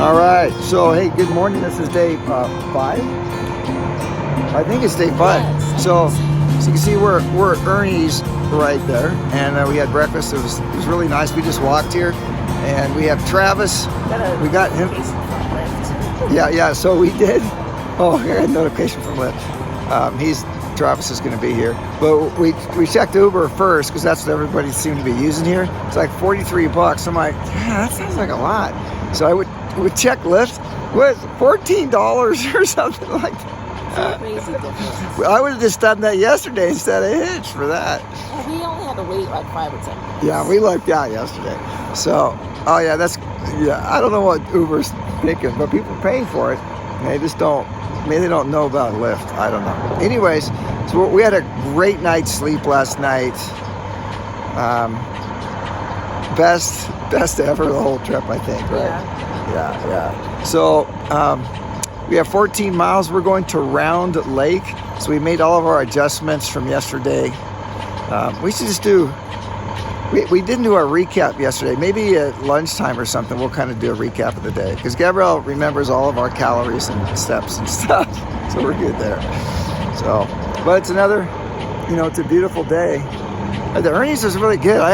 All right, so hey, good morning. This is day 5. I think it's day 5. Yes. So you can see we're at Ernie's right there, and we had breakfast. It was really nice. We just walked here, and we have Travis. We got him. Yeah. So we did. Oh, here I had a notification from Lyft. Travis is going to be here, but we checked Uber first because that's what everybody seemed to be using here. It's like $43. I'm like, yeah, that sounds like a lot. So I would check Lyft. What, $14 or something like that? Crazy difference. I would have just done that yesterday instead of Hitch for that. Well, we only had to wait like 5 or 10 minutes. Yeah, we lucked out yesterday. So, oh yeah, I don't know what Uber's thinking, but people pay for it. They just don't. Maybe they don't know about Lyft. I don't know. Anyways, so we had a great night's sleep last night. Best ever the whole trip, I think, right? Yeah. So we have 14 miles. We're going to Round Lake. So we made all of our adjustments from yesterday. We should just do. We didn't do our recap yesterday. Maybe at lunchtime or something, we'll kind of do a recap of the day. Because Gabrielle remembers all of our calories and steps and stuff. So we're good there. So, but it's another, it's a beautiful day. The Ernie's was really good. I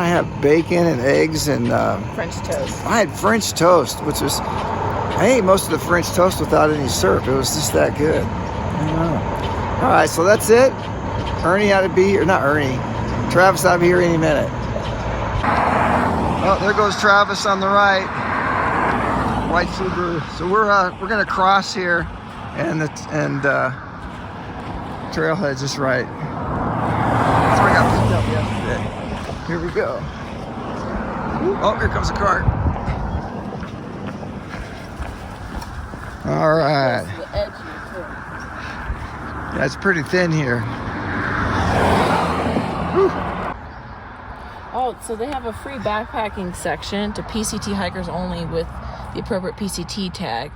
had bacon and eggs and French toast. I had French toast, which was, I ate most of the French toast without any syrup. It was just that good. I don't know. All right, so that's it. Ernie ought to be here. Not Ernie. Travis ought to be here any minute. Oh, there goes Travis on the right. White Subaru. So we're gonna cross here, and trailhead's just right. That's where I got picked up yesterday. Here we go. Oh, here comes a car. All right. The edge of the curve. Yeah, it's pretty thin here. Whew. Oh, so they have a free backpacking section to PCT hikers only with the appropriate PCT tag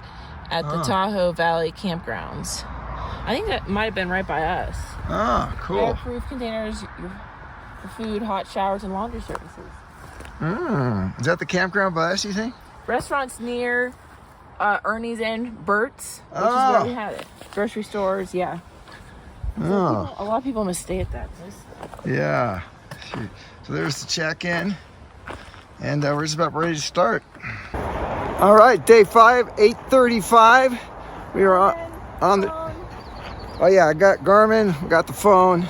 at the Tahoe Valley campgrounds. I think that might have been right by us. Oh, cool. Air-proof containers for food, hot showers, and laundry services. Is that the campground by us, you think? Restaurants near Ernie's and Bert's, which is where we had it. Grocery stores, yeah. Oh. A lot of people must stay at that place. Yeah. Shoot. So there's the check-in, and we're just about ready to start. All right, day 5, 8:35. We are on the. Oh yeah, I got Garmin. We got the phone.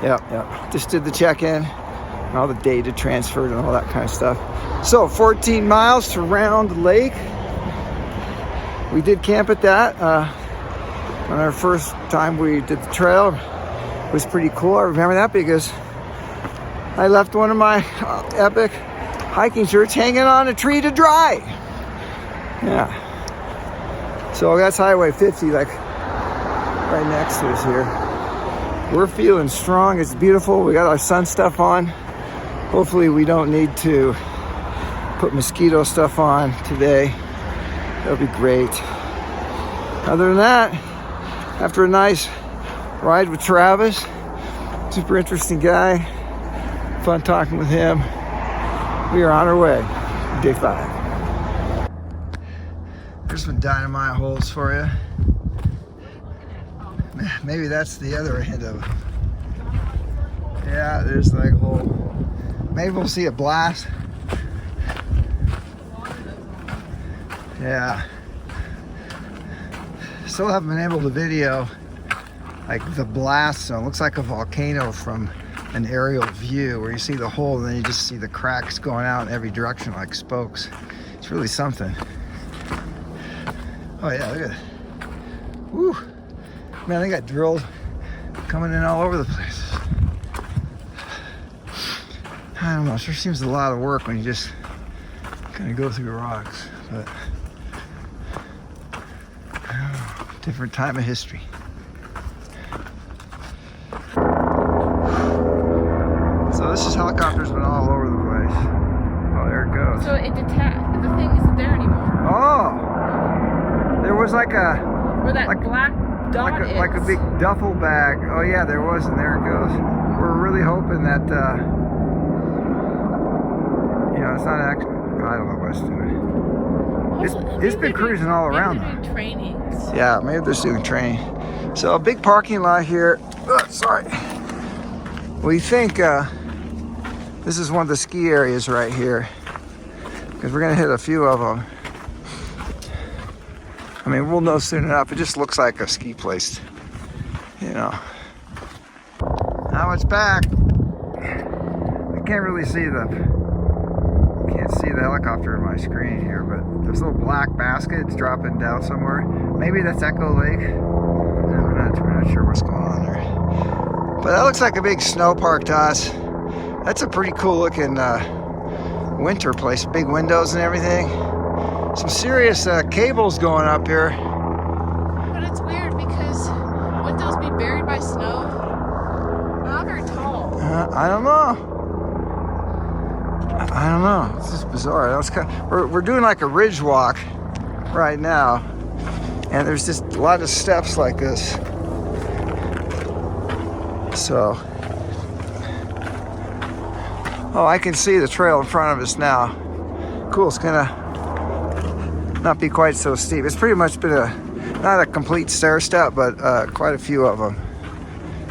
Yep. Just did the check-in, and all the data transferred and all that kind of stuff. So 14 miles to Round Lake. We did camp at that. On our first time we did the trail, it was pretty cool. I remember that because I left one of my epic hiking shirts hanging on a tree to dry. Yeah. So that's Highway 50, like right next to us here. We're feeling strong. It's beautiful. We got our sun stuff on. Hopefully we don't need to put mosquito stuff on today. That'll be great. Other than that, after a nice ride with Travis, super interesting guy, fun talking with him, we are on our way, day 5. There's some dynamite holes for you. Maybe that's the other end of it. Yeah, there's like a hole. Maybe we'll see a blast. Yeah. Still haven't been able to video like the blast zone. Looks like a volcano from an aerial view where you see the hole and then you just see the cracks going out in every direction like spokes. It's really something. Oh yeah, look at it. Woo. Man, they got drilled coming in all over the place. I don't know, it sure seems a lot of work when you just kind of go through rocks, but different time of history. So this is helicopters been all over the place. Oh, there it goes. So it detached. The thing isn't there anymore. Oh, there was like a Where that black dot is. like a big duffel bag. Oh yeah, there was, and there it goes. We're really hoping that it's not I don't know what it's doing. It's been cruising all around. Maybe they're doing trainings. Yeah, maybe they're doing training. So a big parking lot here. Sorry. We think this is one of the ski areas right here, because we're gonna hit a few of them. I mean, we'll know soon enough. It just looks like a ski place, you know. Now it's back. I can't really see can't see the helicopter in my screen here, but there's a little black basket dropping down somewhere. Maybe that's Echo Lake. We're not sure what's going on there. But that looks like a big snow park to us. That's a pretty cool looking winter place. Big windows and everything. Some serious cables going up here. But it's weird because wouldn't those be buried by snow? They're not very tall. I don't know. I don't know. It's just bizarre. We're doing like a ridge walk right now, and there's just a lot of steps like this. So, oh, I can see the trail in front of us now. Cool. It's gonna not be quite so steep. It's pretty much been not a complete stair step, but quite a few of them.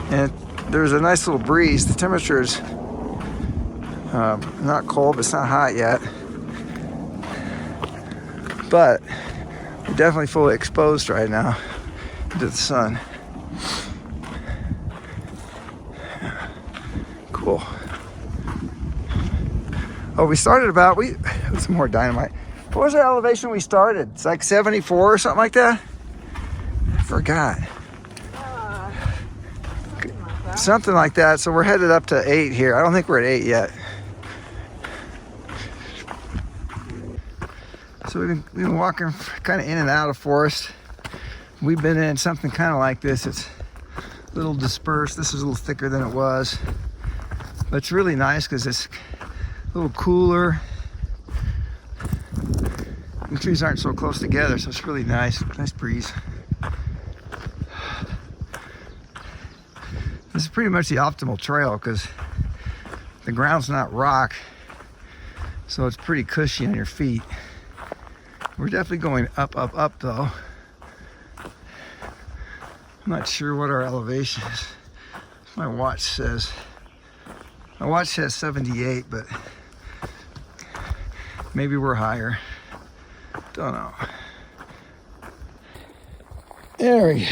And there's a nice little breeze. The temperature's not cold, but it's not hot yet. But we're definitely fully exposed right now to the sun. Cool. Oh, we started some more dynamite. What was our elevation we started? It's like 74 or something like that? I forgot. Something like that. So we're headed up to 8 here. I don't think we're at 8 yet. So we've been walking kind of in and out of forest. We've been in something kind of like this. It's a little dispersed. This is a little thicker than it was. But it's really nice because it's a little cooler. The trees aren't so close together, so it's really nice. Nice breeze. This is pretty much the optimal trail because the ground's not rock, so it's pretty cushy on your feet. We're definitely going up, up, up though. I'm not sure what our elevation is. My watch says 78, but maybe we're higher. Don't know. There we go.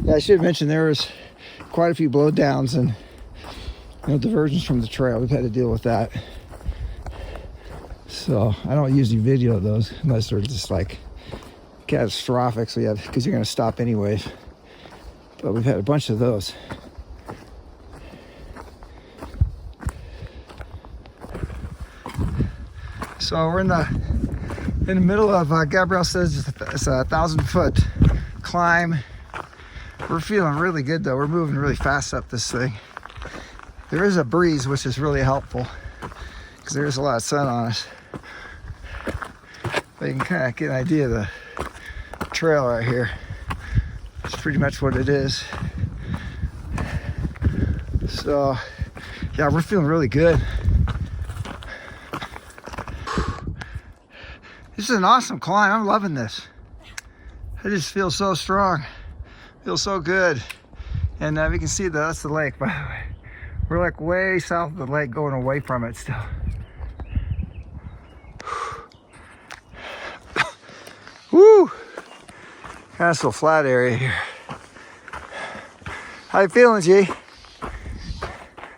Yeah, I should mention there was quite a few blowdowns and diversions from the trail. We've had to deal with that. So I don't usually video those unless they're just like catastrophic. So yeah, because you're gonna stop anyways. But we've had a bunch of those. So we're in the middle of Gabrielle says it's a 1,000-foot climb. We're feeling really good though. We're moving really fast up this thing. There is a breeze, which is really helpful because there is a lot of sun on us. But you can kind of get an idea of the trail right here. It's pretty much what it is. So yeah, we're feeling really good. This is an awesome climb. I'm loving this. I just feel so strong. Feels so good. And we can see that's the lake, by the way. We're like way south of the lake, going away from it still. Woo! Kind of still flat area here. How you feeling, G?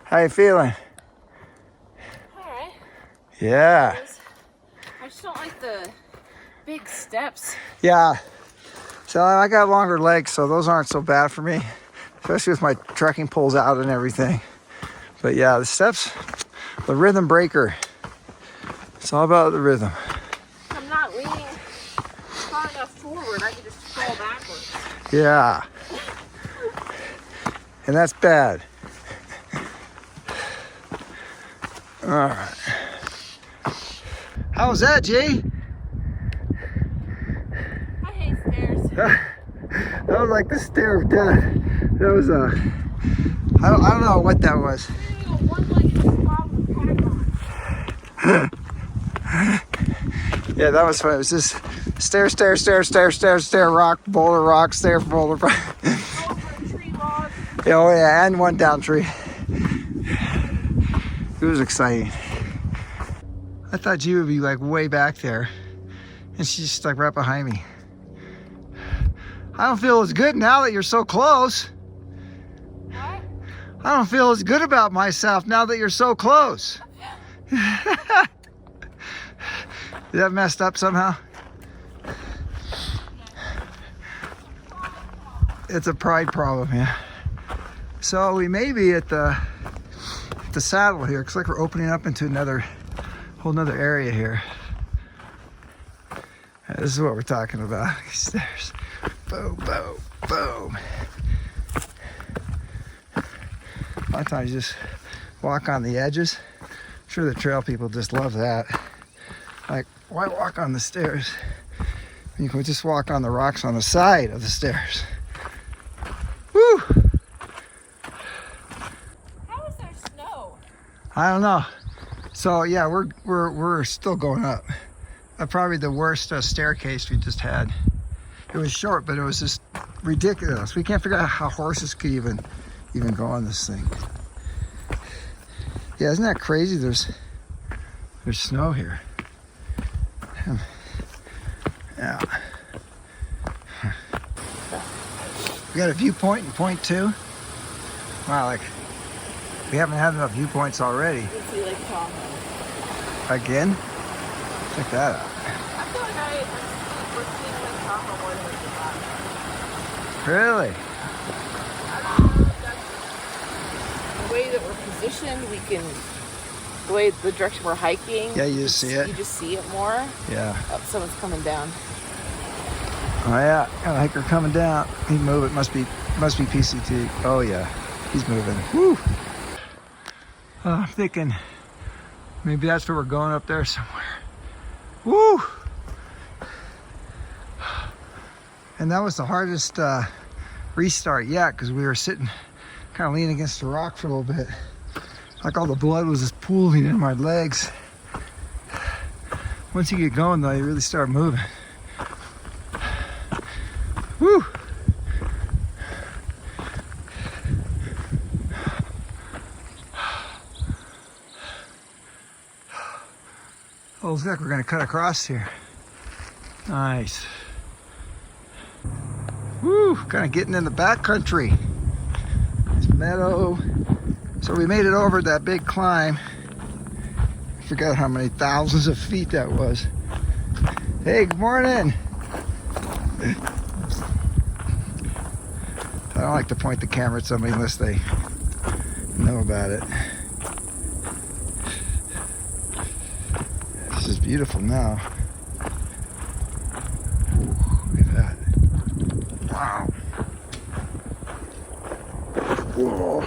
How you feeling? All right. Yeah. I just don't like the big steps. Yeah. So I got longer legs, so those aren't so bad for me, especially with my trekking poles out and everything. But yeah, the steps, the rhythm breaker. It's all about the rhythm. I'm not leaning far enough forward. I can just fall backwards. Yeah. And that's bad. All right. How was that, G? I hate stairs. That was like the stair of death. That was I don't know what that was. One leg is just bobbing with pack on. Yeah, that was fun. It was just stair, stair, stair, stair, stair, stair, rock, stair, boulder, rock. Oh yeah, and one down tree. It was exciting. I thought G would be like way back there, and she's stuck right behind me. I don't feel as good now that you're so close. What? I don't feel as good about myself now that you're so close. Is that messed up somehow? It's a pride problem, yeah. So we may be at the saddle here. Looks like we're opening up into whole nother area here. This is what we're talking about. Stairs. Boom, boom, boom. A lot of times you just walk on the edges. I'm sure the trail people just love that. Like, why walk on the stairs? You can just walk on the rocks on the side of the stairs. Woo! How is there snow? I don't know. So yeah, we're still going up. Probably the worst staircase we just had. It was short, but it was just ridiculous. We can't figure out how horses could even go on this thing. Yeah, isn't that crazy? There's snow here. Yeah. We got a viewpoint in point 2. Wow, like we haven't had enough viewpoints already. You can see Lake Tahoe. Again? Check that out. I feel like we're seeing Lake Tahoe more than we did last. Really? I don't know if that's the way that we're positioned. The way the direction we're hiking. Yeah, you just see it. You just see it more. Yeah. Oh, someone's coming down. Oh yeah, got a hiker coming down. He moved. It must be PCT. Oh yeah, he's moving. Woo! I'm thinking maybe that's where we're going, up there somewhere. Woo! And that was the hardest restart yet, because we were sitting kind of leaning against the rock for a little bit. Like all the blood was just pooling in my legs. Once you get going though, you really start moving. Woo! Oh, looks like we're gonna cut across here. Nice. Woo! Kind of getting in the back country. This meadow. So we made it over that big climb. I forgot how many thousands of feet that was. Hey, good morning. I don't like to point the camera at somebody unless they know about it. This is beautiful now. Ooh, look at that. Wow. Whoa.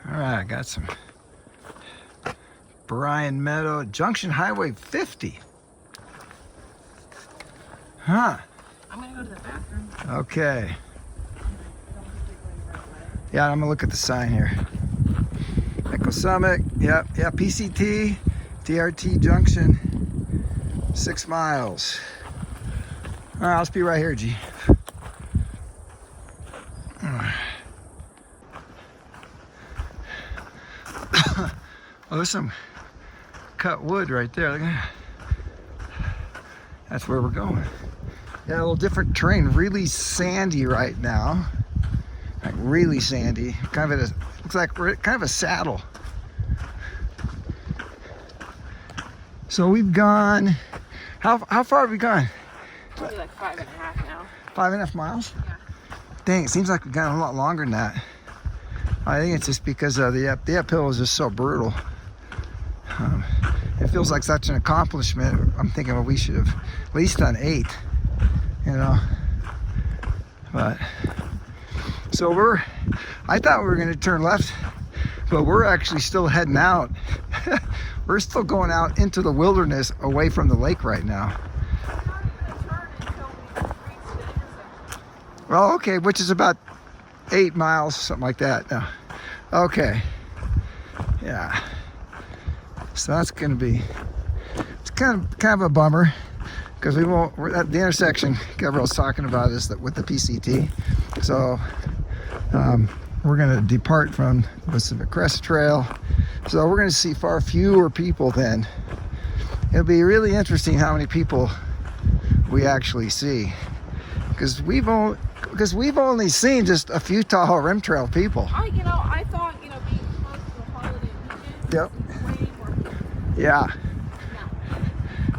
All right, I got some Bryan Meadow, Junction Highway 50. Huh. I'm gonna go to the bathroom. Okay. Yeah, I'm gonna look at the sign here. Echo Summit, yeah, PCT, TRT Junction, 6 miles. All right, I'll just be right here, G. Oh, there's some cut wood right there. Look at that. That's where we're going. Yeah, a little different terrain. Really sandy right now. Like really sandy. Kind of looks like we're kind of a saddle. So we've gone. How far have we gone? Probably like 5.5 now. 5.5 miles? Yeah. Dang, it seems like we've gone a lot longer than that. I think it's just because the uphill is just so brutal. It feels like such an accomplishment. I'm thinking, well, we should have at least done 8, you know. But so I thought we were going to turn left, but we're actually still heading out. We're still going out into the wilderness away from the lake right now. Well, okay, which is about 8 miles, something like that. No. Okay. Yeah. So that's going to be it's kind of a bummer because we're at the intersection Gabriel's talking about is that with the PCT. So we're going to depart from the Pacific Crest Trail. So we're going to see far fewer people then. It'll be really interesting how many people we actually see, because we've only seen just a few Tahoe Rim Trail people. I thought, being close to the holiday weekend, Yep. way more people. Yeah.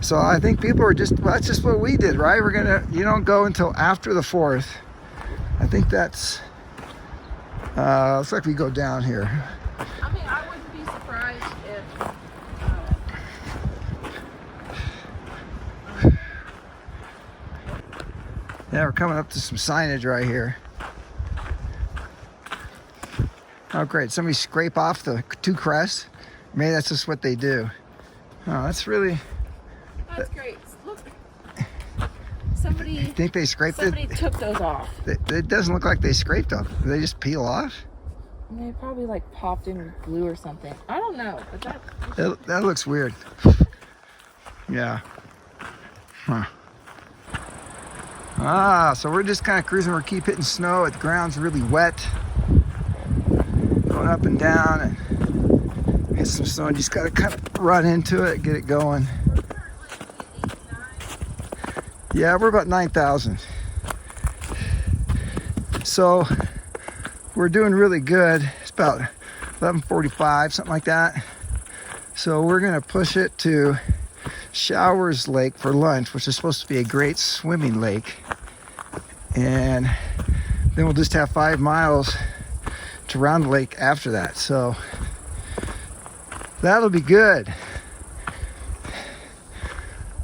So I think people are just, well, that's just what we did, right? We're gonna, you don't go until after the 4th. I think that's, looks like we go down here. I mean, I wouldn't be surprised if, Yeah, we're coming up to some signage right here. Oh, great. Somebody scrape off the 2 crests. Maybe that's just what they do. Oh, that's really... that's great. Look, somebody... I think they scraped somebody it. took those off. It doesn't look like they scraped off. Did they just peel off? They probably like popped in with glue or something. I don't know, but That looks weird. Yeah. Huh. So we're just kind of cruising. We're keep hitting snow. The ground's really wet. Going up and down and hit some snow. You just got to kind of run into it, get it going. Yeah, we're about 9,000. So we're doing really good. It's about 11:45, something like that. So we're gonna push it to Showers Lake for lunch, which is supposed to be a great swimming lake. And then we'll just have 5 miles to Round the Lake after that. So that'll be good.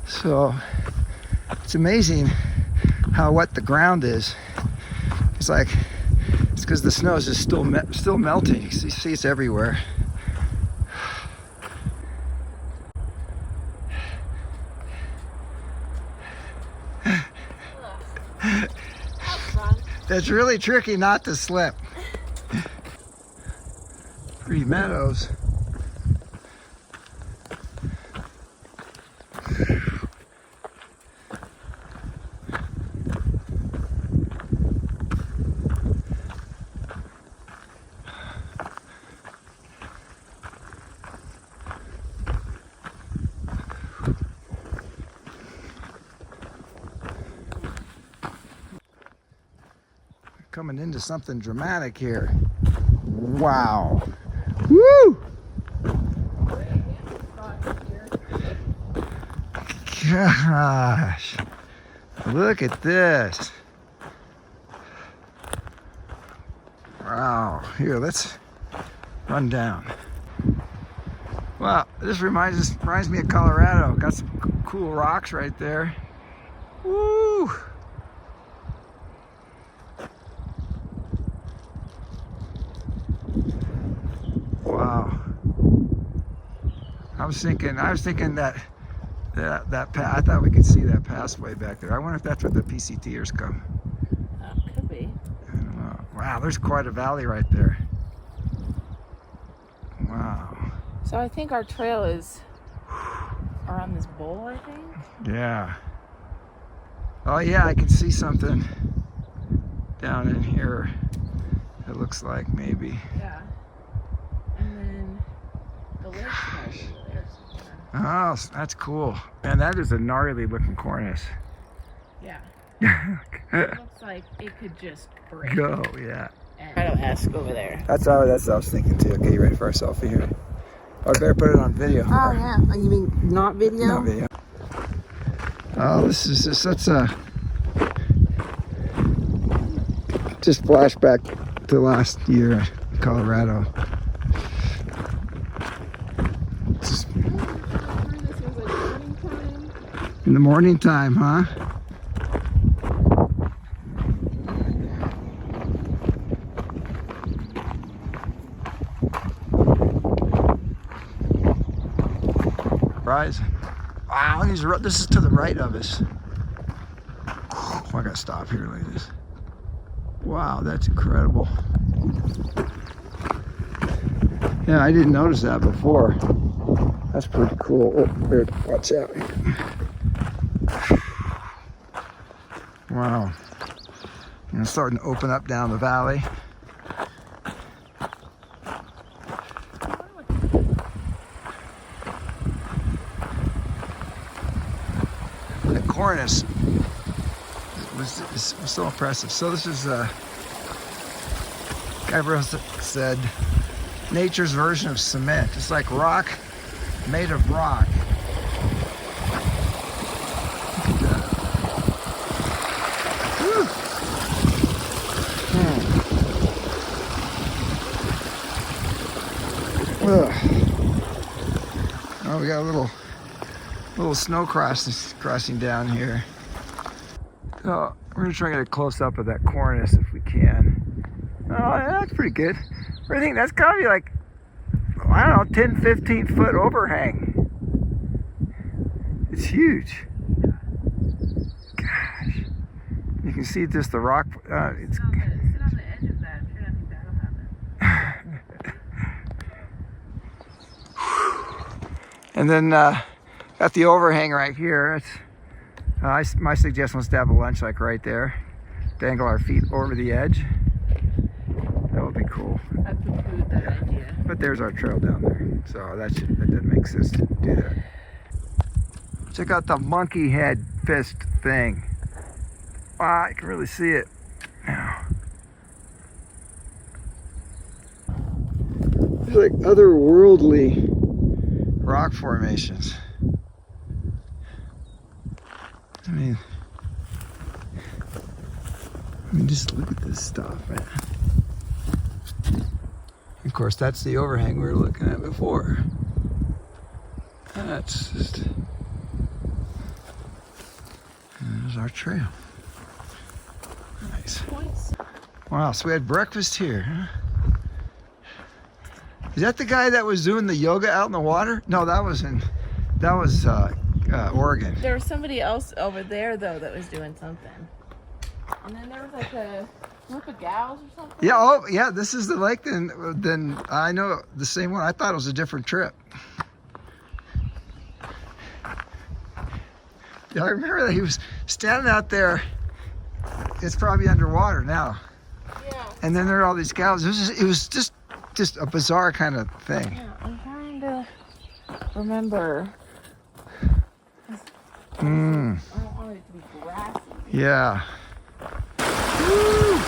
So it's amazing how wet the ground is. It's because the snow is just still melting. You see it's everywhere. It's really tricky not to slip. Pretty meadows. Coming into something dramatic here. Wow. Woo! Gosh. Look at this. Wow. Here, let's run down. Wow, this reminds me of Colorado. Got some cool rocks right there. Woo! Wow. I was thinking that I thought we could see that pathway back there. I wonder if that's where the PCTers come. could be. I don't know. Wow, there's quite a valley right there. Wow. So I think our trail is around this bowl, I think. Yeah. Oh yeah, I can see something down in here. It looks like maybe. Yeah. And then the lake's right there. Oh, that's cool. Man, that is a gnarly looking cornice. Yeah. It looks like it could just break. Go, yeah. I don't ask over there. That's what I was thinking too. Okay, you ready for our selfie here? Oh, I better put it on video. Oh yeah. You mean not video? Not video. Oh, this is just such a just flashback to last year in Colorado. Just in the morning time, huh? Rising. Wow, this is to the right of us. Oh, I gotta stop here like this. Wow, that's incredible. Yeah, I didn't notice that before. That's pretty cool. Oh, weird. Watch out here. Wow. And it's starting to open up down the valley. The cornice was so impressive. So this is, Gabriel said, nature's version of cement. It's like rock made of rock. Oh, we got a little snow crossing down here. So we're gonna try to get a close up of that cornice if we can. Oh, yeah, that's pretty good. I think that's gotta be like, I don't know, 10, 15 foot overhang. It's huge. Gosh. You can see just the rock. It's sit on the edge of that. I'm sure nothing bad will happen. And then got the overhang right here. My suggestion was to have a lunch like right there. Dangle our feet over the edge. That would be cool. I poo-pooed that idea. But there's our trail down there. So that doesn't make sense to do that. Check out the monkey head fist thing. Wow, you can really see it now. These are like otherworldly rock formations. I mean, just look at this stuff, man. Of course, that's the overhang we were looking at before. That's just... There's our trail. Nice. Wow, so we had breakfast here, huh? Is that the guy that was doing the yoga out in the water? No, that was Oregon. There was somebody else over there though that was doing something. And then there was like a group of gals or something. Yeah, oh yeah, this is the lake. Then I know the same one. I thought it was a different trip. Yeah, I remember that he was standing out there. It's probably underwater now. Yeah. And then there are all these gals. It was just a bizarre kind of thing. Yeah, I'm trying to remember. I don't want it to be grassy. Yeah. Woo!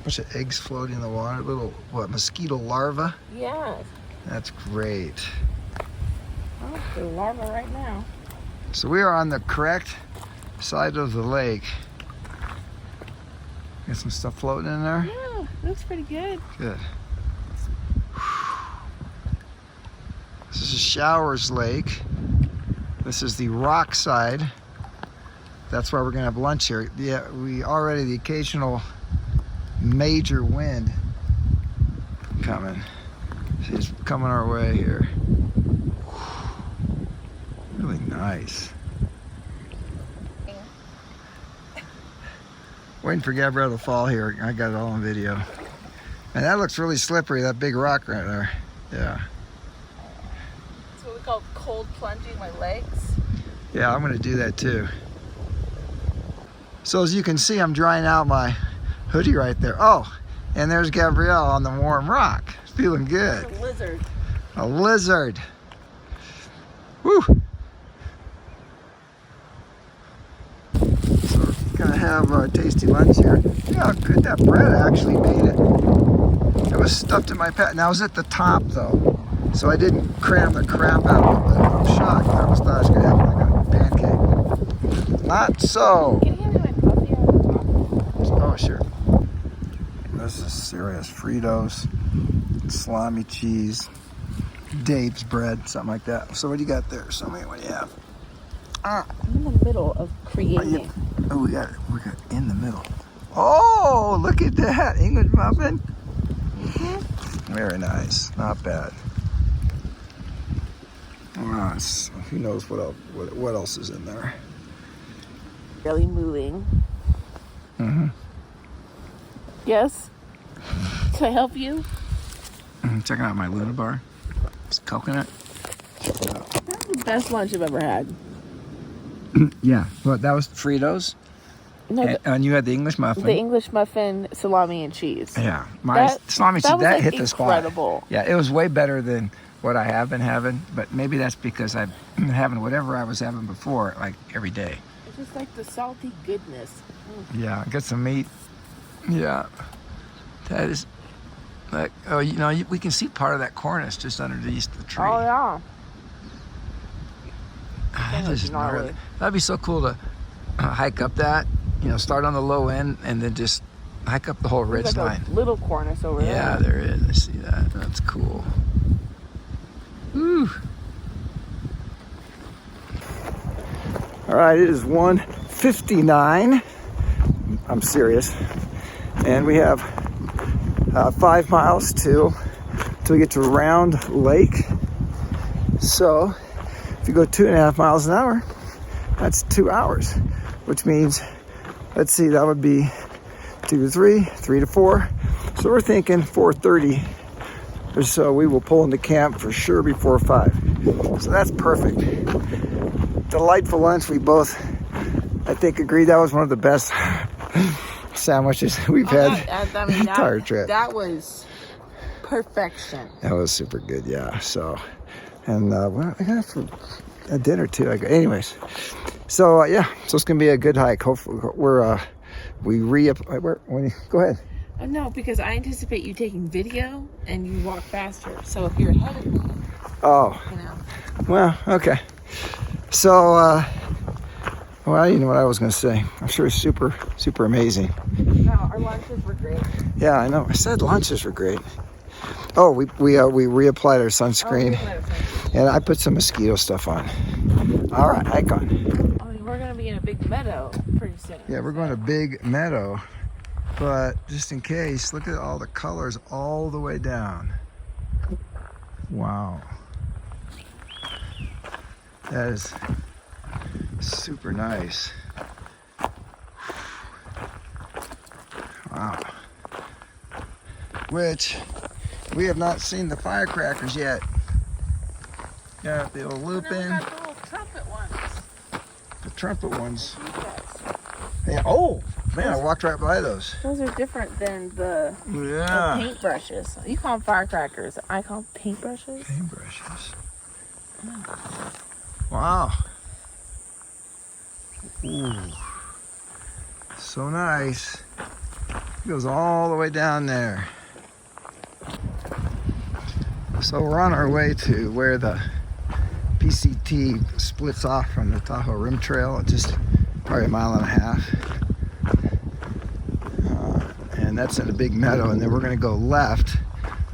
Bunch of eggs floating in the water. Little, mosquito larvae? Yeah. That's great. Oh, the larva right now. So we are on the correct side of the lake. Got some stuff floating in there? Yeah, looks pretty good. Good. This is Showers Lake. This is the rock side. That's why we're gonna have lunch here. Yeah, the occasional major wind coming. It's coming our way here. Really nice. Waiting for Gabrielle to fall here. I got it all on video. And that looks really slippery, that big rock right there. Yeah. That's what we call cold plunging my legs. Yeah, I'm gonna do that too. So as you can see, I'm drying out my hoodie right there. Oh, and there's Gabrielle on the warm rock. Feeling good. It's a lizard. A lizard. Woo! So we're gonna have a tasty lunch here. Yeah, how good that bread actually made it. It was stuffed in my pack. Now I was at the top though, so I didn't cram the crap out of it. I'm shocked. I almost thought I was gonna have like a pancake. Not so. Can you hand me my coffee on the top? Oh, sure. This is serious Fritos, salami cheese, Dave's bread, something like that. So what do you got there? So what do you have? I'm in the middle of creating. Oh, we got in the middle. Oh, look at that English muffin. Very nice, not bad. Wow. Who knows what else is in there? Barely moving. Mm-hmm. Yes. Can I help you? Checking out my Luna bar. It's coconut. That's the best lunch I've ever had. Yeah, but that was Fritos. No, And you had the English muffin. the English muffin, salami, and cheese. Yeah, my salami cheese, was that like hit the spot. incredible. Yeah, it was way better than what I have been having, but maybe that's because I've been having whatever I was having before, like every day. It's just like the salty goodness. Yeah, get some meat. Yeah, that is like, oh, you know, we can see part of that cornice just underneath the tree. Oh yeah. That is gnarly. That'd be so cool to hike up that. You know, start on the low end and then just hike up the whole ridge line. Like a little cornice over there. Yeah, there is. I see that. That's cool. Woo. All right, it is 1:59. I'm serious. And we have 5 miles till we get to Round Lake. So if you go 2.5 miles an hour, that's 2 hours, which means, let's see, that would be 2 to 3, 3 to 4. So we're thinking 4:30 or so we will pull into camp for sure before 5. So that's perfect. Delightful lunch. We both, I think, agreed that was one of the best sandwiches we've had the entire trip. That was perfection. That was super good, yeah. So, and well, I got for a dinner too. Anyways, so yeah, so it's gonna be a good hike. Hopefully, go ahead. No, because I anticipate you taking video and you walk faster. So if you're ahead of me, you know. Well, okay. So, well, you know what I was gonna say. I'm sure it's super, super amazing. No, our lunches were great. Yeah, I know. I said lunches were great. Oh, we reapplied our sunscreen, and I put some mosquito stuff on. All right, hike on. I mean, we're gonna be in a big meadow pretty soon. Yeah, we're going to Big Meadow, but just in case, look at all the colors all the way down. Wow, that is super nice. Wow. Which we have not seen the firecrackers yet. Yeah, the old looping. The little trumpet ones. The trumpet ones. Yeah. Oh man, I walked right by those. Those are different than the paintbrushes. You call them firecrackers. I call them paintbrushes. Paintbrushes. Wow. Ooh. So nice. It goes all the way down there. So we're on our way to where the PCT splits off from the Tahoe Rim Trail. It's just probably 1.5 miles. And that's in a big meadow, and then we're going to go left.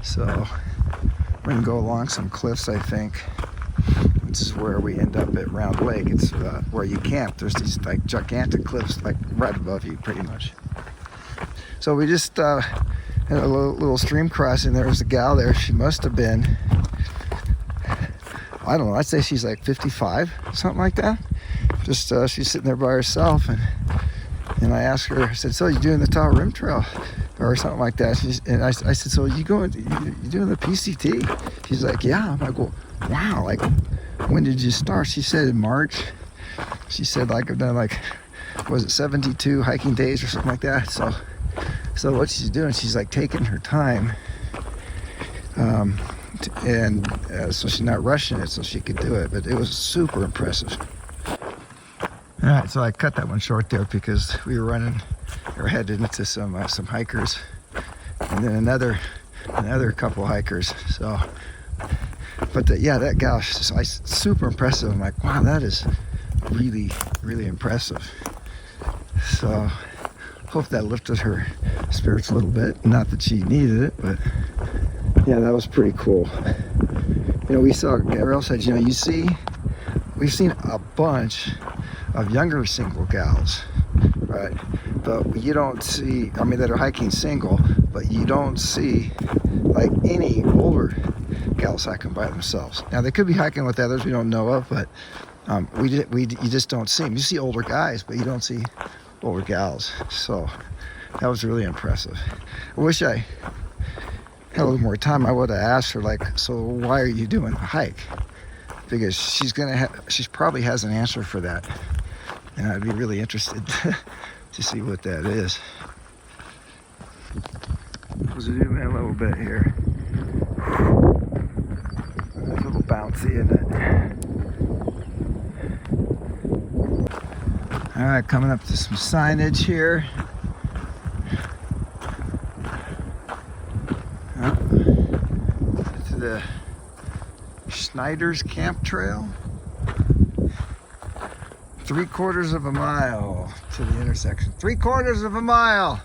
So we're going to go along some cliffs, I think. This is where we end up at Round Lake. It's where you camp. There's these like gigantic cliffs like right above you, pretty much. So we just had a little stream crossing. There was a gal there. She must have been, I don't know, I'd say she's like 55, something like that. Just she's sitting there by herself, and I asked her, I said, so you doing the Tahoe Rim Trail or something like that? And I said, so you doing the PCT? She's like, yeah. I'm like, well, wow, like when did you start? She said in March. She said, like, I've done like, was it 72 hiking days or something like that? So what she's doing, she's like taking her time, so she's not rushing it, so she could do it. But it was super impressive. All right, so I cut that one short there because we were headed into some hikers, and then another couple hikers. So, but yeah, that gal, super impressive. I'm like, wow, that is really, really impressive. So, hope that lifted her spirits a little bit. Not that she needed it, but yeah, that was pretty cool. You know, we saw, Gabrielle said, you know, we've seen a bunch of younger single gals, right? But you don't see, I mean, that are hiking single, but you don't see like any older gals hiking by themselves. Now they could be hiking with others we don't know of, but you just don't see them. You see older guys, but you don't see older gals. So that was really impressive. I wish I had a little more time. I would have asked her, like, so why are you doing the hike? Because she probably has an answer for that, and I'd be really interested to see what that is. I'll zoom in a little bit here. It's a little bouncy, isn't it? All right, coming up to some signage here. To the Schneider's Camp Trail. 3/4 of a mile to the intersection. 3/4 of a mile.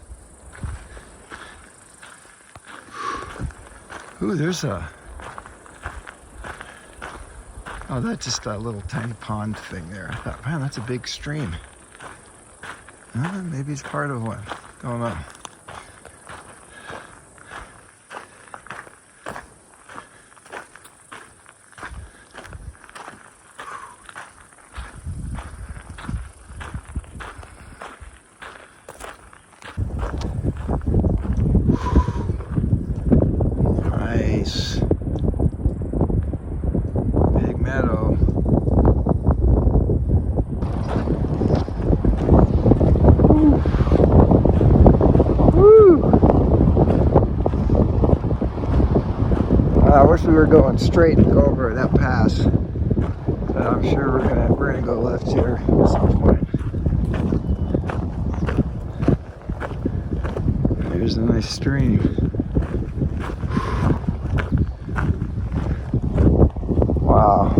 Ooh, there's a... Oh, that's just a little tiny pond thing there. I thought, man, that's a big stream. Maybe it's part of one. Don't know. Nice. Big meadow. I wish we were going straight and go over that pass, but I'm sure we're gonna go left here at some point. Here's a nice stream. Wow.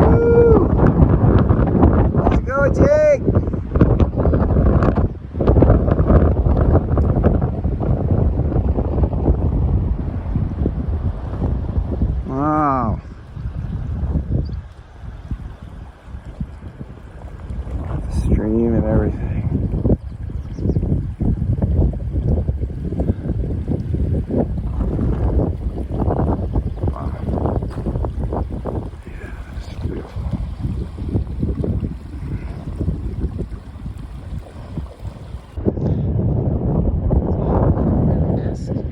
Woo! Let's go, Jake! Wow. Stream and everything. Wow. Yeah, it's beautiful.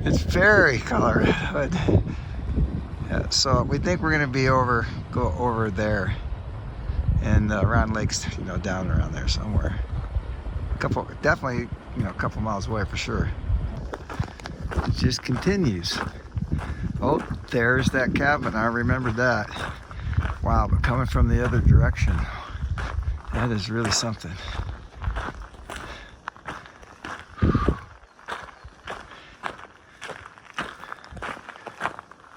It's very colored, but yeah, so we think we're gonna go over there and Round Lake's, down around there somewhere. Definitely, a couple miles away for sure. It just continues. Oh, there's that cabin. I remembered that. Wow, but coming from the other direction, that is really something.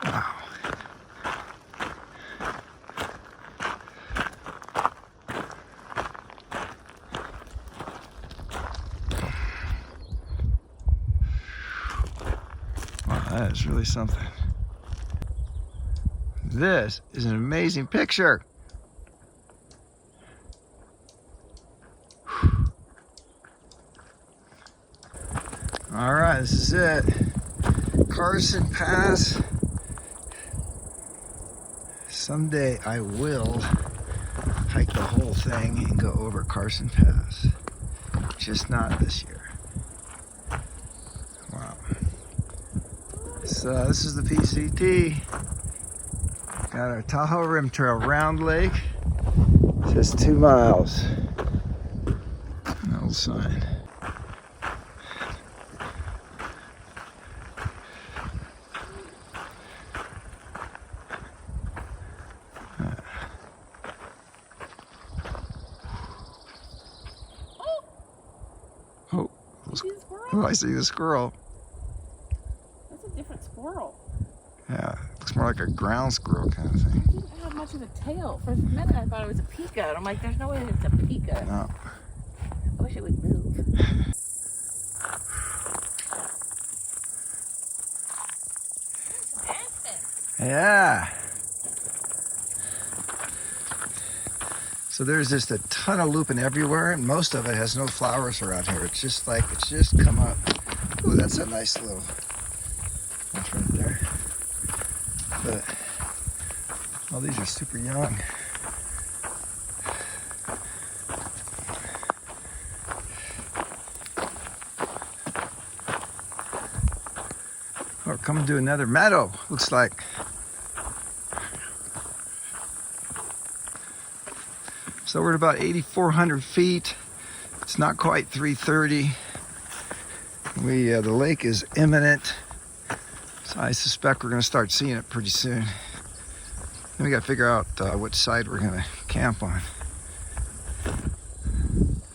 Wow. Wow, that is really something. This is an amazing picture. All right, this is it. Carson Pass. Someday I will hike the whole thing and go over Carson Pass. Just not this year. Wow. So this is the PCT. Got our Tahoe Rim Trail, Round Lake. Just 2 miles. An old sign. Oh, I see the squirrel. That's a different squirrel. Yeah, looks more like a ground squirrel kind of thing. It didn't have much of a tail. For a minute I thought it was a pika. And I'm like, there's no way it's a pika. No. I wish it would move. Yeah. So there's just a ton of looping everywhere, and most of it has no flowers around here. It's just like, it's just come up. Ooh, that's a nice little, that's right there. But all these are super young. We're coming to another meadow, looks like. So we're at about 8,400 feet. It's not quite 330. The lake is imminent. So I suspect we're gonna start seeing it pretty soon. Then we gotta figure out which side we're gonna camp on.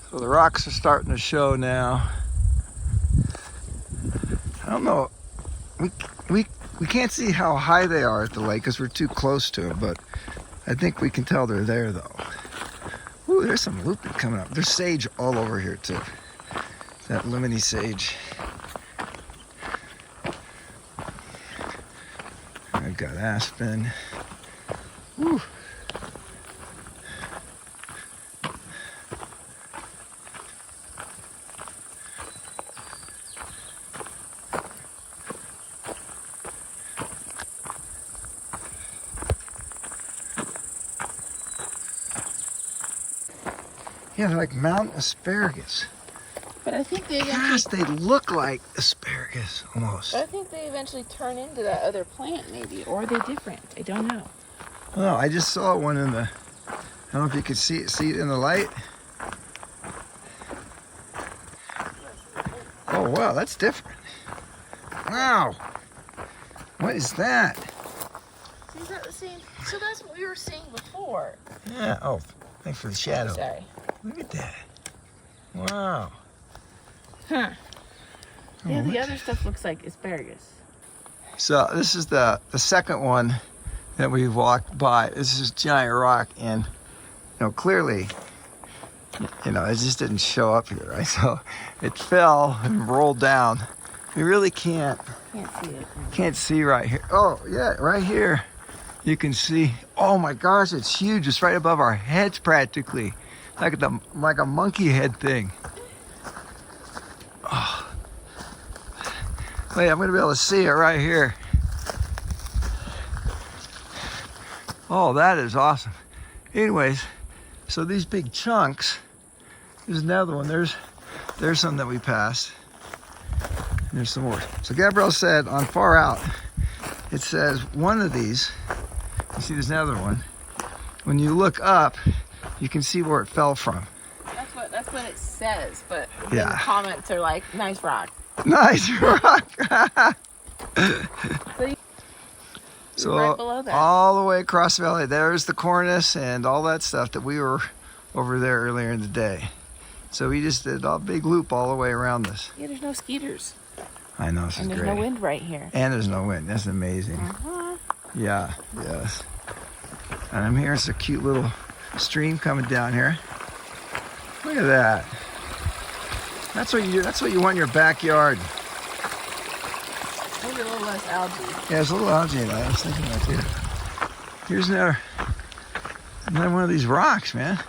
So the rocks are starting to show now. I don't know, we can't see how high they are at the lake because we're too close to them, but I think we can tell they're there though. Ooh, there's some looping coming up. There's sage all over here too. That lemony sage. I've got aspen. Woo. Yeah, they're like mountain asparagus. But I think they Gosh, they look like asparagus almost. But I think they eventually turn into that other plant, maybe, or are they different? I don't know. Oh, I just saw one in the. I don't know if you could see it in the light. Oh wow, that's different. Wow, what is that? See, is that the same? So that's what we were seeing before. Yeah. Oh, thanks for the shadow. Sorry. Look at that. Wow. Huh. Oh, Yeah, the what? other stuff looks like asparagus. So this is the second one that we walked by. This is giant rock, and clearly, it just didn't show up here, right? So it fell and rolled down. You really can't Can't see it. can't see right here. Oh yeah, right here. You can see. Oh my gosh, it's huge. It's right above our heads practically, like a monkey head thing. Oh. Wait, I'm gonna be able to see it right here. Oh, that is awesome. Anyways, so these big chunks, there's another one. There's some that we passed. And there's some more. So Gabrielle said on far out, it says one of these, you see there's another one. When you look up, you can see where it fell from. That's what it says, but then Yeah. the comments are like, nice rock. Nice rock. So right below that. all the way across the valley, there's the cornice and all that stuff that we were over there earlier in the day. So we just did a big loop all the way around this. Yeah, there's no skeeters. I know, this is And there's great. no wind right here. And there's no wind. That's amazing. Uh-huh. Yeah, yes. And I'm hearing some cute little stream coming down here. Look at that. That's what you do. That's what you want in your backyard. Maybe a little less algae. Yeah, there's a little algae in that. I was thinking that too. Here's another one of these rocks, man.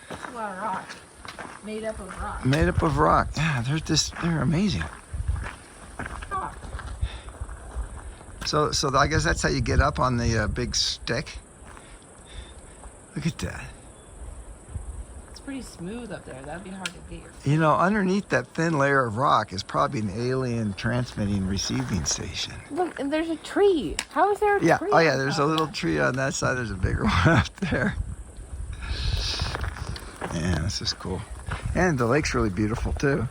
It's a lot of rock. Made up of rock. Made up of rock. Yeah, they're amazing. Oh. So I guess that's how you get up on the big stick. Look at that. It's pretty smooth up there. That'd be hard to get your Underneath that thin layer of rock is probably an alien transmitting receiving station. Look, and there's a tree. How is there a Yeah. tree? Oh yeah, there's a little tree on that side. There's a bigger one up there. Yeah, this is cool. And the lake's really beautiful too.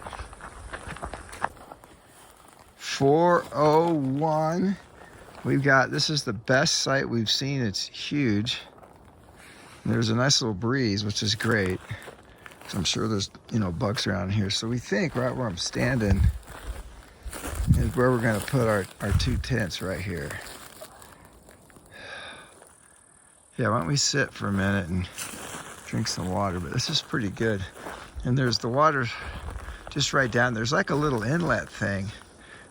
401. This is the best site we've seen. It's huge. There's a nice little breeze, which is great. So I'm sure there's, bugs around here. So we think right where I'm standing is where we're gonna put our 2 tents right here. Yeah, why don't we sit for a minute and drink some water, but this is pretty good. And there's the water just right down. There's like a little inlet thing.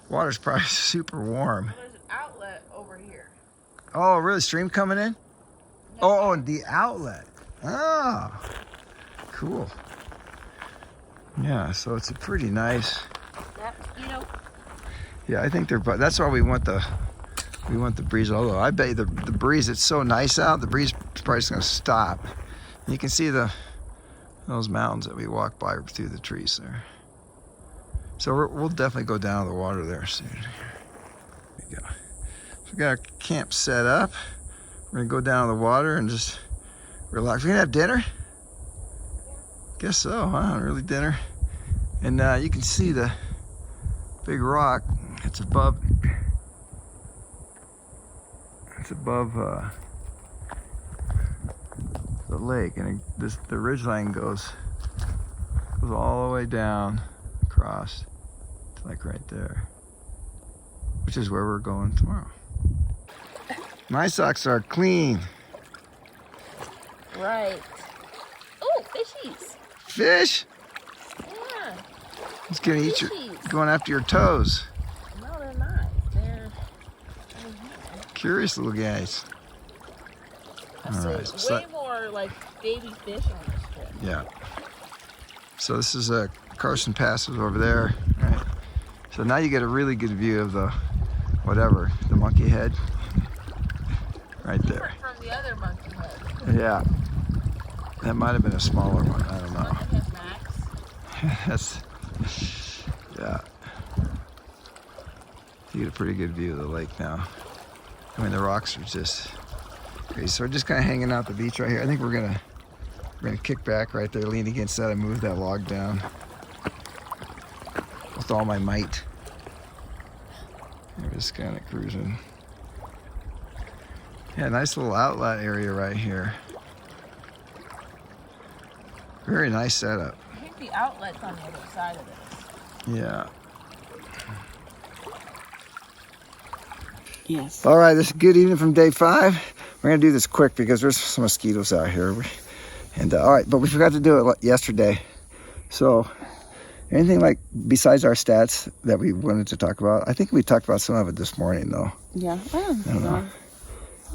Water's probably super warm. There's an outlet over here. Oh, really? Stream coming in? Oh, and the outlet. Oh, cool. Yeah, so it's a pretty nice. Yeah, I think that's why we want the breeze. Although I bet you the breeze, it's so nice out, the breeze is probably just gonna stop. And you can see those mountains that we walk by through the trees there. So we'll definitely go down to the water there soon. There we go. So we got our camp set up. We're gonna go down to the water and just relax. We're gonna have dinner? Guess so, huh? Really dinner. And you can see the big rock. It's above the lake, and the ridge line goes all the way down across to like right there, which is where we're going tomorrow. My socks are clean. Right. Oh, fishies. Fish? Yeah. He's gonna eat going after your toes. No, they're not. They're curious little guys. All right. Way more like baby fish on this trip. Yeah. So this is Carson Pass is over there. Right. So now you get a really good view of the monkey head. Right there. From the other monkey head. Yeah. That might have been a smaller one. I don't know. That's, yeah. You get a pretty good view of the lake now. I mean, the rocks are just crazy. So we're just kind of hanging out the beach right here. I think we're gonna kick back right there, lean against that, and move that log down with all my might. We're just kind of cruising. Yeah, nice little outlet area right here. Very nice setup. I think the outlet's on the other side of this. Yeah. Yes. All right, this is good evening from day 5. We're gonna do this quick because there's some mosquitoes out here. And all right, but we forgot to do it yesterday. So anything like besides our stats that we wanted to talk about? I think we talked about some of it this morning though. Yeah. I don't know.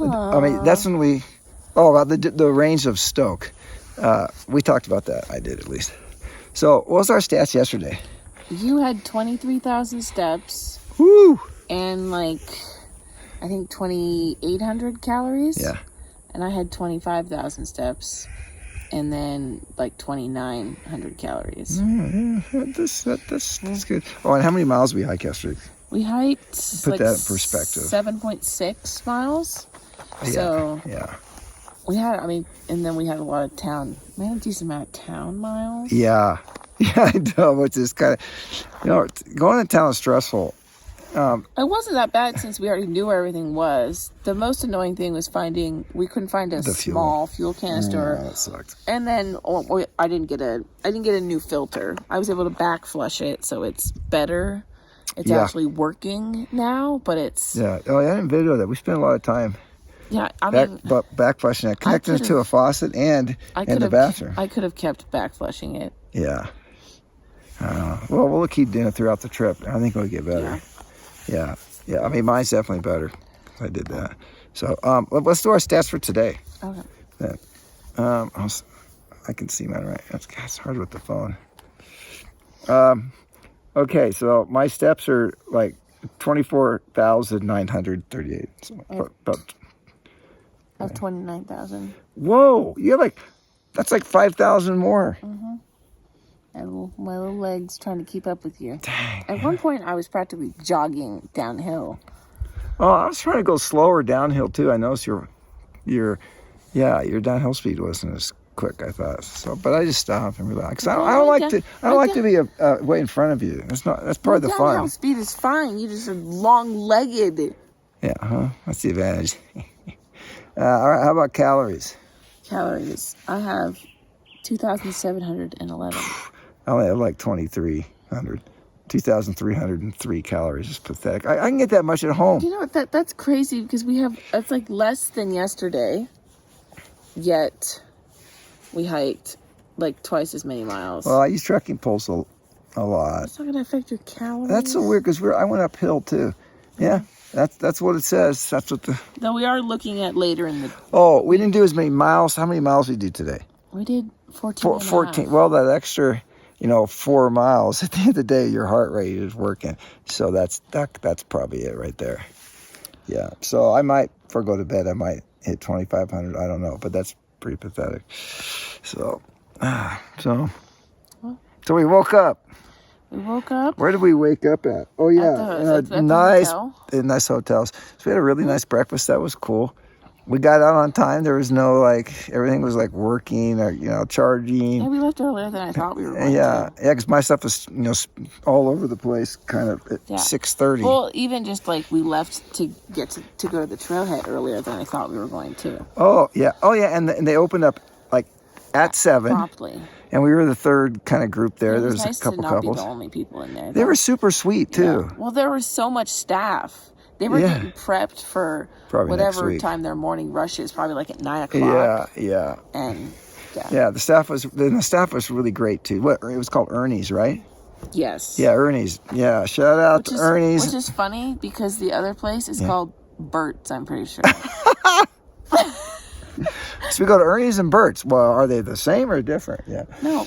I mean, that's when about the range of stoke. We talked about that. I did at least. So what was our stats yesterday? You had 23,000 steps. Woo! And I think 2,800 calories. Yeah. And I had 25,000 steps. And then 2,900 calories. That's good. Oh, and how many miles did we hike yesterday? We hiked Put that in perspective. 7.6 miles. Yeah. So yeah. We had, and then we had a lot of town. We had a decent amount of town miles. Yeah. Yeah, I know, which is kind of, going to town is stressful. It wasn't that bad since we already knew where everything was. The most annoying thing was we couldn't find a small fuel canister. Yeah, that sucked. And then I didn't get a new filter. I was able to back flush it, so it's better. It's actually working now, but it's... Yeah. Oh, I didn't video that. We spent a lot of time. Yeah, back flushing it, connecting it to a faucet and the bathroom. I could have kept back flushing it. Yeah. Well, we'll keep doing it throughout the trip. I think it'll get better. Yeah. I mean, mine's definitely better. I did that. So let's do our stats for today. Okay. I can see mine right. It's hard with the phone. Okay, so my steps are 24,938. So about. I have 29,000. Whoa! You have that's 5,000 more. Mm-hmm. And my little legs trying to keep up with you. Dang. At one point, I was practically jogging downhill. Oh, I was trying to go slower downhill too. I noticed your downhill speed wasn't as quick, I thought. So, but I just stopped and relaxed. I don't like to be way in front of you. That's part of the fun. Downhill speed is fine. You just are long-legged. Yeah, That's the advantage. All right, how about calories? Calories. I have 2,711. I only have 2,300. 2,303 calories is pathetic. I can get that much at home. You know what? That's crazy because that's less than yesterday. Yet we hiked twice as many miles. Well, I use trekking poles a lot. It's not going to affect your calories. That's so weird because I went uphill too. Yeah. That's what it says. That's what the. Though we are looking at later in the. Oh, we didn't do as many miles. How many miles did we do today? We did 14. 14. Well, that extra, 4 miles. At the end of the day, your heart rate is working. So that's probably it right there. Yeah. So I might, before I go to bed, I might hit 2,500. I don't know, but that's pretty pathetic. So we woke up. We woke up. Where did we wake up at? Oh yeah, at the nice hotels. So we had a really nice breakfast. That was cool. We got out on time. There was no everything was working or charging. Yeah, we left earlier than I thought we were going to. Because my stuff was all over the place, kind of at 6:30. Well, even just we left to get to go to the trailhead earlier than I thought we were going to. Oh yeah, and they opened up at 7 promptly. And we were the third kind of group there. There was nice a couple to not couples. Be the only people in there. They were super sweet too. Yeah. Well, there was so much staff. They were getting prepped for probably whatever time their morning rush is. Probably at 9 o'clock. Yeah. And the staff was really great too. It was called Ernie's, right? Yes. Yeah, Ernie's. Yeah, shout out to Ernie's. Which is funny because the other place is called Bert's. I'm pretty sure. So we go to Ernie's and Bert's. Well, are they the same or different? Yeah. No.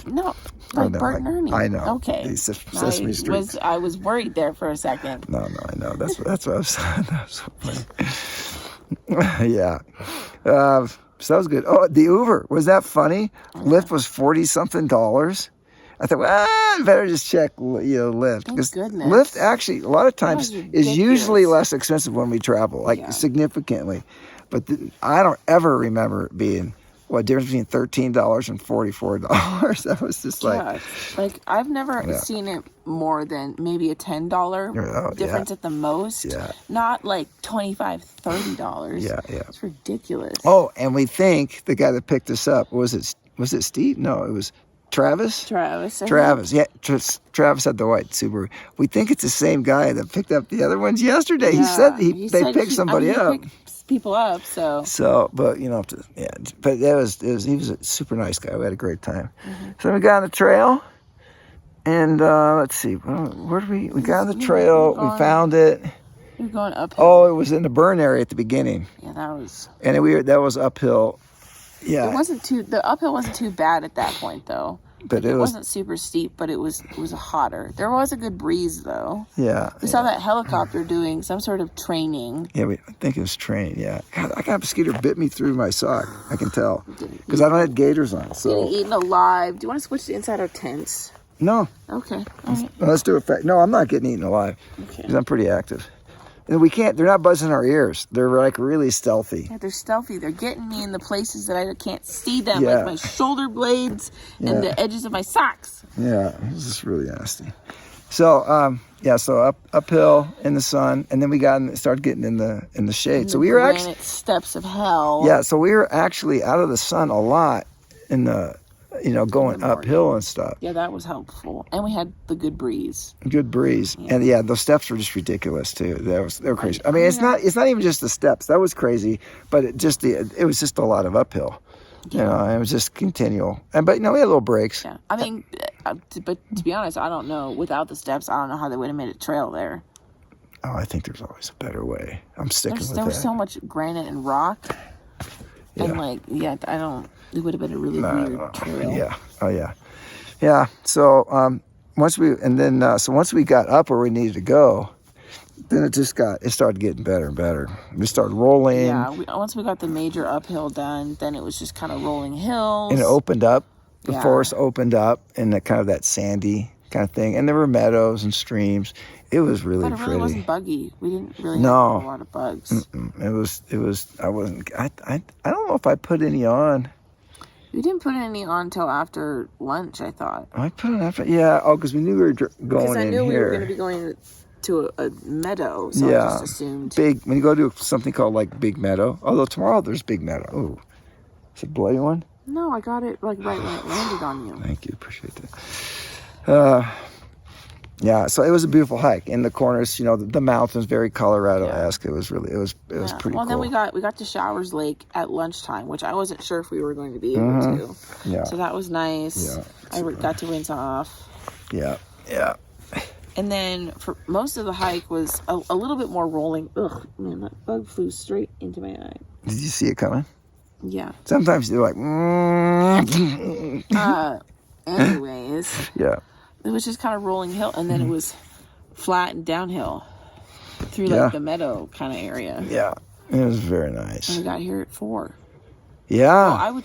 Bert and Ernie. I know. Okay. Sesame Street. I was worried there for a second. No, I know. That's what I was saying. That was so funny. Yeah. So that was good. Oh, the Uber. Was that funny? Lyft was $40-something. I thought, I better just check, Lyft. Thank goodness. Lyft actually, a lot of times, is usually less expensive when we travel, significantly. But I don't ever remember it being, difference between $13 and $44. That was just I've never seen it more than maybe a $10 difference at the most. Yeah. Not $25, $30. Yeah. It's ridiculous. Oh, and we think the guy that picked us up, was it Steve? No, it was Travis? Travis, yeah. Travis had the white Subaru. We think it's the same guy that picked up the other ones yesterday. He said they picked somebody up. People up, so but but he was a super nice guy. We had a great time. So we got on the trail, and let's see, where did we got on the trail? We found it. We were going uphill. Oh, it was in the burn area at the beginning. Yeah, that was. And that was uphill. Yeah, the uphill wasn't too bad at that point though. But it wasn't super steep, but it was hotter. There was a good breeze, though. Yeah. We saw that helicopter doing some sort of training. Yeah, I think it was training, yeah. God, I got a mosquito bit me through my sock. I can tell. Because I don't have gaiters on, so. Getting eaten alive. Do you want to switch to inside our tents? No. Okay. All right. Let's do it. No, I'm not getting eaten alive. Okay. Because I'm pretty active. And they're not buzzing our ears. They're really stealthy. Yeah, they're stealthy. They're getting me in the places that I can't see them, like my shoulder blades and the edges of my socks. Yeah, this is really nasty. So, so uphill in the sun, and then we started getting in the shade. So we were actually steps of hell. Yeah, so we were actually out of the sun a lot in the going uphill and stuff. Yeah, that was helpful. And we had the good breeze. Good breeze. Yeah. And those steps were just ridiculous too. They were crazy. I mean, it's not even just the steps. That was crazy, but it was just a lot of uphill. Yeah. It was just continual. But we had little breaks. Yeah. I mean, but to be honest, I don't know. Without the steps, I don't know how they would have made a trail there. Oh, I think there's always a better way. I'm sticking with that. There was so much granite and rock. Yeah. And I don't. It would have been a really weird trail. Yeah. Oh yeah. Yeah. So once we got up where we needed to go, then it started getting better and better. We started rolling. Yeah. Once we got the major uphill done, then it was just kind of rolling hills. And it opened up. The forest opened up, and kind of that sandy kind of thing. And there were meadows and streams. It was really pretty. But it really wasn't buggy. We didn't really have a lot of bugs. It was. I wasn't. I don't know if I put any on. You didn't put any on until after lunch, I thought. I put it after. Yeah. Oh, because we knew we were going in here. Because I knew we were going to be going to a meadow, so I just assumed. When you go to something called Big Meadow. Although tomorrow there's Big Meadow. Oh, is it a bloody one? No, I got it right when it landed on you. Thank you. Appreciate that. Yeah, so it was a beautiful hike in the corners. The mountains, very Colorado-esque. Yeah. It was pretty cool. Well, then we got to Showers Lake at lunchtime, which I wasn't sure if we were going to be able to. Yeah. So that was nice. Yeah. I got to rinse off. Yeah. And then for most of the hike was a little bit more rolling. Ugh, man, that bug flew straight into my eye. Did you see it coming? Yeah. Sometimes they're like, anyways. Yeah. It was just kind of rolling hill, and then it was flat and downhill through like the meadow kind of area. Yeah. It was very nice. And we got here at 4. Yeah. Well,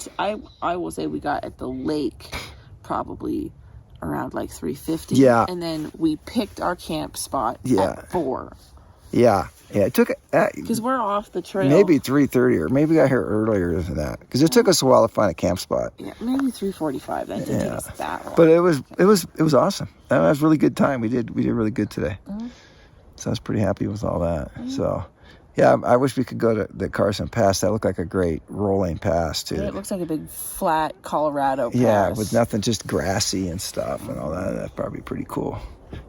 I will say we got at the lake probably around like 3:50. Yeah. And then we picked our camp spot at 4. Yeah. Yeah. It took because we're off the trail. maybe 3:30, or maybe we got here earlier than that, because it took us a while to find a camp spot. Yeah, maybe 3:45. That didn't take us that long. But it was awesome. That was a really good time. We did really good today. So I was pretty happy with all that. So. Yeah, I wish we could go to the Carson Pass. That looked like a great rolling pass, too. Yeah, it looks like a big, flat Colorado pass. Yeah, with nothing, just grassy and stuff and all that. That's probably pretty cool.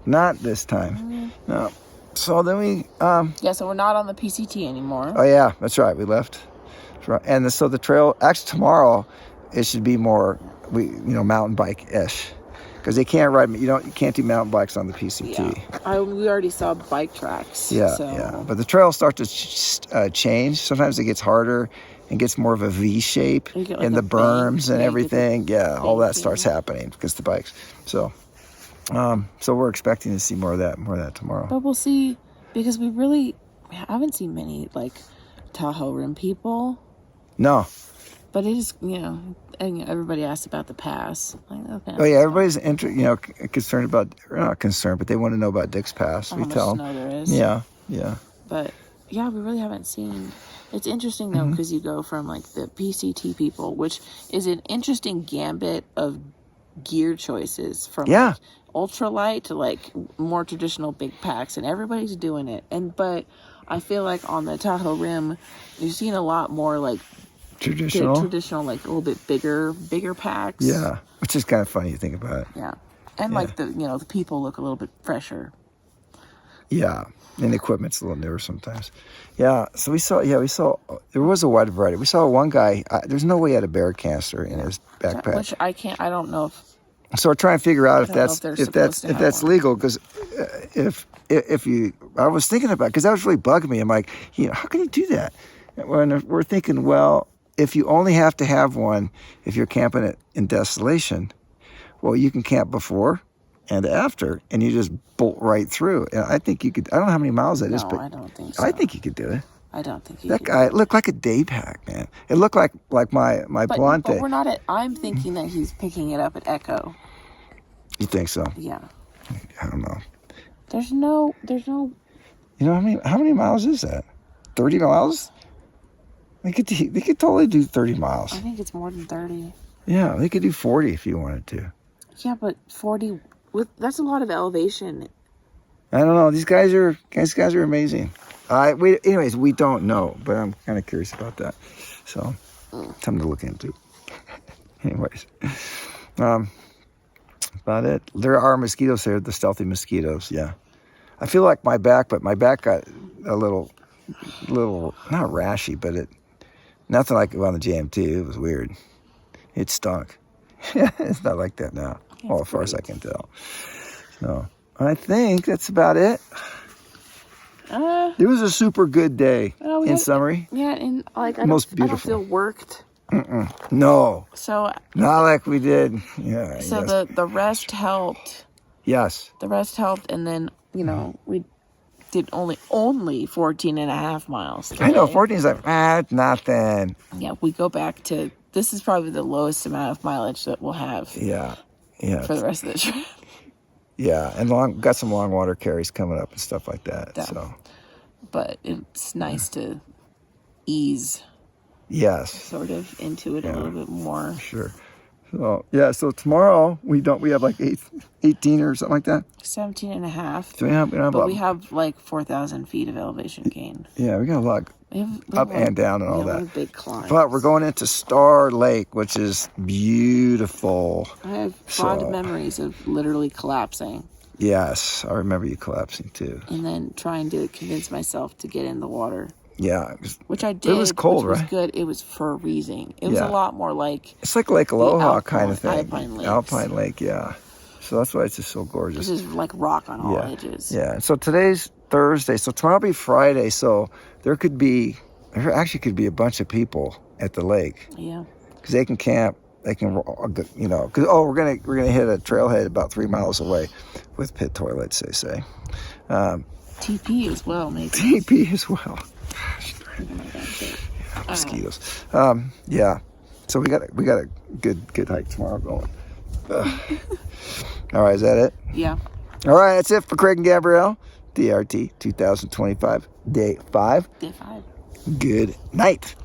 Not this time. No. So then we... so we're not on the PCT anymore. Oh, yeah, that's right. We left. And so the trail... Actually, tomorrow, it should be more, mountain bike-ish. Because they can't ride... You can't do mountain bikes on the PCT. Yeah. We already saw bike tracks. Yeah, so. yeah. But the trails start to change. Sometimes it gets harder and gets more of a V shape in the berms and everything. Yeah, all that starts happening because the bikes. So we're expecting to see more of that tomorrow. But we'll see, because we haven't seen many like Tahoe rim people. No. But it is, everybody asked about the pass. Like, okay. Oh yeah, everybody's concerned about, or not concerned, but they want to know about Dick's Pass. We tell them. How much snow there is. Yeah, yeah. But yeah, we really haven't seen. It's interesting though, because you go from like the PCT people, which is an interesting gambit of gear choices, from like ultralight to like more traditional big packs, and everybody's doing it. But I feel like on the Tahoe rim, you've seen a lot more like traditional, like a little bit bigger packs. Yeah, which is kind of funny to think about. Yeah, and like the people look a little bit fresher. Yeah, and the equipment's a little newer sometimes. Yeah, so we saw there was a wide variety. We saw one guy. There's no way he had a bear canister in his backpack. Which I don't know if. So we're trying to figure out if that's legal, because I was thinking about it, because that was really bugging me. I'm like, how can you do that? When we're thinking, well, if you only have to have one if you're camping in desolation, well, you can camp before and after, and you just bolt right through. And I think you could. I don't know how many miles that is, but I don't think so. I think you could do it. I don't think that guy. It looked like a day pack, man. It looked like my Blonte. But we're not at. I'm thinking that he's picking it up at Echo. You think so? Yeah. I don't know. There's no. How many miles is that? 30 miles? They could totally do 30 miles. I think it's more than 30. Yeah, they could do 40 if you wanted to. Yeah, but 40 that's a lot of elevation. I don't know. These guys are amazing. Anyways, we don't know, but I'm kind of curious about that. So, something to look into. Anyways, about it. There are mosquitoes here, the stealthy mosquitoes. Yeah, I feel like my back got a little not rashy, but nothing like on the JM2. It was weird. It stunk. It's not like that now. As far as I can tell. So I think that's about it. It was a super good day. In summary. Yeah, and like most beautiful. I don't feel worked. No. So not like we did. Yeah. So the rest helped. Yes. The rest helped, and then we did only 14 and a half miles today. I know, 14 is like, nothing. Yeah, we go back to, this is probably the lowest amount of mileage that we'll have. Yeah. For the rest of the trip. Yeah, and got some long water carries coming up and stuff like that. Yeah. So. But it's nice to ease. Yes. Sort of into it a little bit more. Sure. So tomorrow we have like 18 or something like that. 17 and a half. So we have like 4,000 feet of elevation gain. Yeah, we got a lot up and down and all that. A big climb. But we're going into Star Lake, which is beautiful. I have fond memories of literally collapsing. Yes, I remember you collapsing too. And then trying to convince myself to get in the water. Yeah. Which I did. It was cold, which right? was good. It was freezing. It was a lot more like... It's like Lake Aloha kind of thing. Alpine Lake, yeah. So that's why it's just so gorgeous. This is like rock on all edges. Yeah. So today's Thursday. So tomorrow will be Friday. So there actually could be a bunch of people at the lake. Yeah. Because they can camp. They can, you know, because we're gonna hit a trailhead about 3 miles away with pit toilets. They say. TP as well, maybe. TP as well. Mosquitoes. Yeah. So we got a good hike tomorrow going. All right, is that it? Yeah. All right, that's it for Craig and Gabrielle. TRT 2025, day 5. Day 5. Good night.